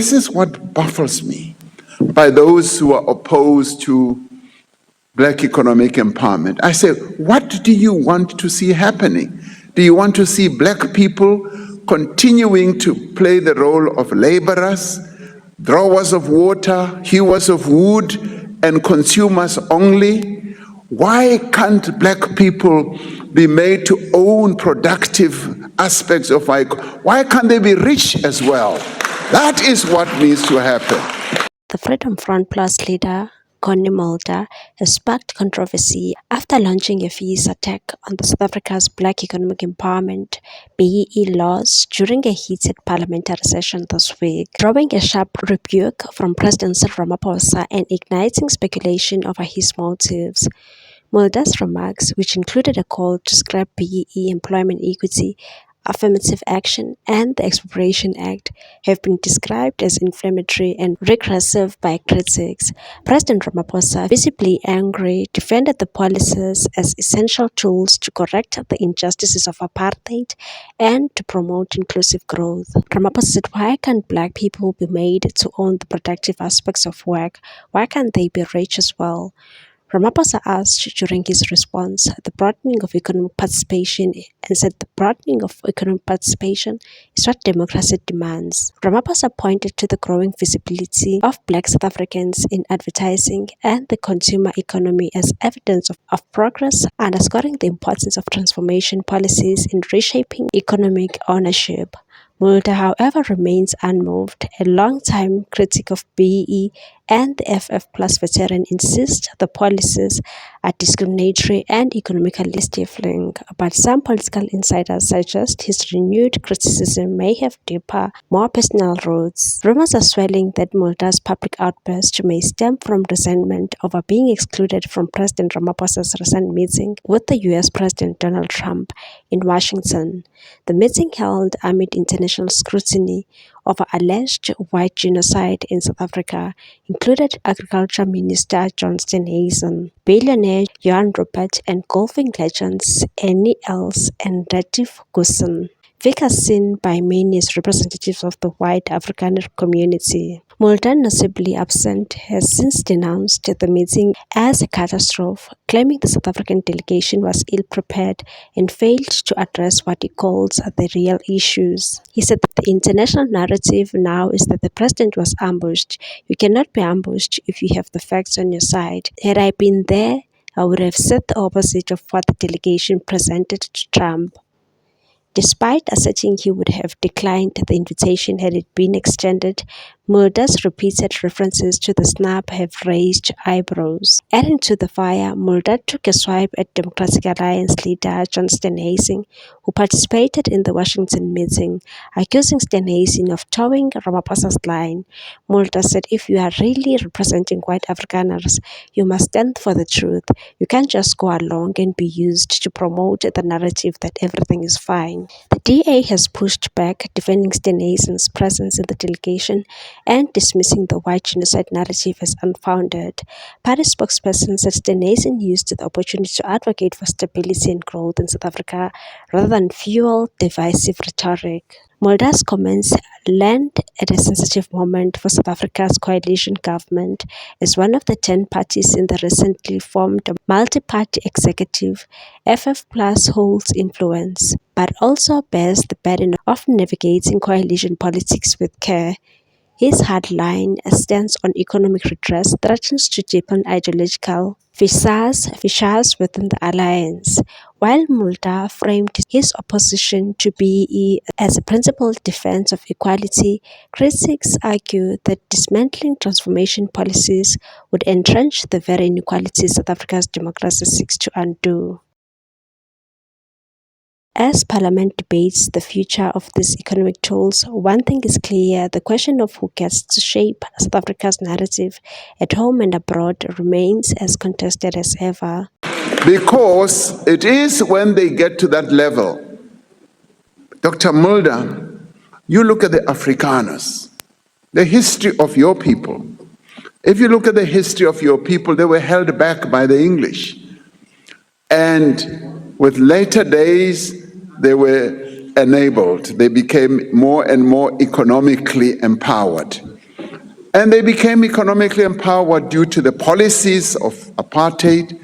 This is what baffles me by those who are opposed to Black economic empowerment. I say, what do you want to see happening? Do you want to see Black people continuing to play the role of laborers, drawers of water, hewers of wood, and consumers only? Why can't Black people be made to own productive aspects of our economy? Why can't they be rich as well? That is what needs to happen. The Freedom Front Plus leader, Mulder, has sparked controversy after launching a fierce attack on the South Africa's Black Economic Empowerment BEE laws during a heated parliamentary session this week, drawing a sharp rebuke from President Ramaphosa and igniting speculation over his motives. Mulder's remarks, which included a call to scrap BEE employment equity, affirmative action, and the Expropriation Act, have been described as inflammatory and regressive by critics. President Ramaphosa, visibly angry, defended the policies as essential tools to correct the injustices of apartheid and to promote inclusive growth. Ramaphosa said, "Why can't Black people be made to own the productive aspects of work? Why can't they be rich as well?" Ramaphosa asked during his response the broadening of economic participation and said the broadening of economic participation is what democracy demands. Ramaphosa pointed to the growing visibility of Black South Africans in advertising and the consumer economy as evidence of progress, underscoring the importance of transformation policies in reshaping economic ownership. Mulder, however, remains unmoved. A long-time critic of BEE and the FFPlus veteran insists the policies are discriminatory and economically stifling, but some political insiders suggest his renewed criticism may have deeper, more personal roots. Rumors are swelling that Mulder's public outburst may stem from resentment over being excluded from President Ramaphosa's recent meeting with the US President Donald Trump in Washington. The meeting, held amid international scrutiny over alleged white genocide in South Africa, included Agriculture Minister John Steenhuisen, billionaire Johan Rupert, and golfing legends Annie Els and Retief Goosen. Figures seen by many as representatives of the white Afrikaner community. Mulder, notably absent, has since denounced the meeting as a catastrophe, claiming the South African delegation was ill-prepared and failed to address what he calls the real issues. He said that the international narrative now is that the president was ambushed. You cannot be ambushed if you have the facts on your side. Had I been there, I would have said the opposite of what the delegation presented to Trump. Despite asserting he would have declined the invitation had it been extended, Mulder's repeated references to the snub have raised eyebrows. Adding to the fire, Mulder took a swipe at Democratic Alliance leader John Steenhuisen, who participated in the Washington meeting, accusing Steenhuisen of towing Ramaphosa's line. Mulder said, "If you are really representing white Afrikaners, you must stand for the truth. You can't just go along and be used to promote the narrative that everything is fine." The DA has pushed back, defending Steenhuisen's presence in the delegation and dismissing the white genocide narrative as unfounded. Party spokesperson said Steenhuisen used the opportunity to advocate for stability and growth in South Africa rather than fuel divisive rhetoric. Mulder's comments land at a sensitive moment for South Africa's coalition government as one of the 10 parties in the recently formed multi-party executive. FFPlus holds influence, but also bears the burden of navigating coalition politics with care. His hardline stance on economic redress threatens to deepen ideological fissures within the alliance. While Mulder framed his opposition to BEE as a principled defense of equality, critics argue that dismantling transformation policies would entrench the very inequalities South Africa's democracy seeks to undo. As Parliament debates the future of these economic tools, one thing is clear: the question of who gets to shape South Africa's narrative at home and abroad remains as contested as ever. Because it is when they get to that level, Dr. Mulder, you look at the Afrikaners, the history of your people. If you look at the history of your people, they were held back by the English. And with later days, they were enabled. They became more and more economically empowered. And they became economically empowered due to the policies of apartheid,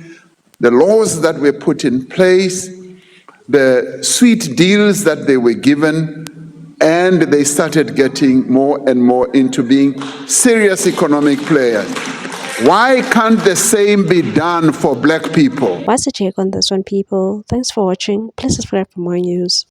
the laws that were put in place, the sweet deals that they were given, and they started getting more and more into being serious economic players. Why can't the same be done for black people? What's your take on this one, people? Thanks for watching. Please subscribe for more news.